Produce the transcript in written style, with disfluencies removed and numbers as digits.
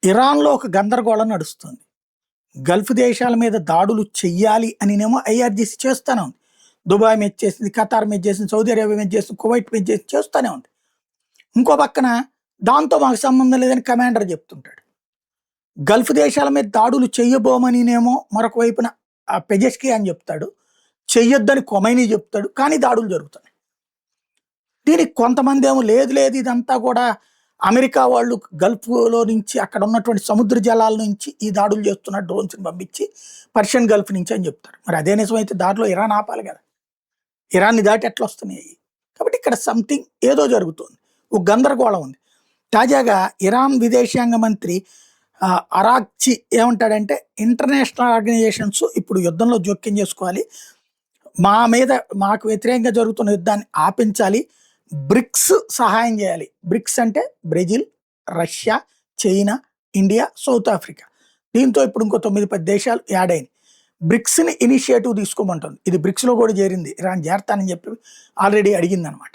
ఇరాన్‌లో ఒక గందరగోళం నడుస్తుంది. గల్ఫ్ దేశాల మీద దాడులు చెయ్యాలి అనినేమో ఐఆర్‌జీసీ చేస్తానే ఉంది. దుబాయ్ మీద చేసింది, ఖతార్ మీద చేసింది, సౌదీ అరేబియా మీద చేసింది, కువైట్ మీద చేసింది చేస్తానే ఉంది. ఇంకో పక్కన దాంతో మాకు సంబంధం లేదని కమాండర్ చెప్తుంటాడు. గల్ఫ్ దేశాల మీద దాడులు చెయ్యబోమనినేమో మరొక వైపున పెజెష్కియాన్ చెప్తాడు. చెయ్యొద్దని ఖొమైనీ చెప్తాడు. కానీ దాడులు జరుగుతున్నాయి. దీనికి కొంతమందేమో లేదు లేదు ఇదంతా కూడా అమెరికా వాళ్ళు గల్ఫ్‌లో నుంచి అక్కడ ఉన్నటువంటి సముద్ర జలాల నుంచి ఈ దాడులు చేస్తున్నారు డ్రోన్స్‌ని పంపించి పర్షియన్ గల్ఫ్ నుంచి అని చెప్తారు. మరి అదే నిజమైతే దారిలో ఇరాన్ ఆపాలి కదా! ఇరాన్‌ని దాటి ఎట్లొస్తున్నాయి? కాబట్టి ఇక్కడ సంథింగ్ ఏదో జరుగుతోంది. ఒక గందరగోళం ఉంది. తాజాగా ఇరాన్ విదేశాంగ మంత్రి అరాగ్చి ఏమంటాడంటే ఇంటర్నేషనల్ ఆర్గనైజేషన్స్ ఇప్పుడు యుద్ధంలో జోక్యం చేసుకోవాలి. మాకు వ్యతిరేకంగా జరుగుతున్న యుద్ధాన్ని ఆపించాలి. బ్రిక్స్ సహాయం చేయాలి. బ్రిక్స్ అంటే Brazil, Russia, China, India, south Africa. దీంతో ఇప్పుడు ఇంకో 9-10 దేశాలు యాడ్ అయినాయి. బ్రిక్స్‌ని ఇనిషియేటివ్ తీసుకోమంటుంది. ఇది బ్రిక్స్‌లో కూడా చేరింది. ఇరాన్ చేరతానని చెప్పి ఆల్రెడీ అడిగిందనమాట.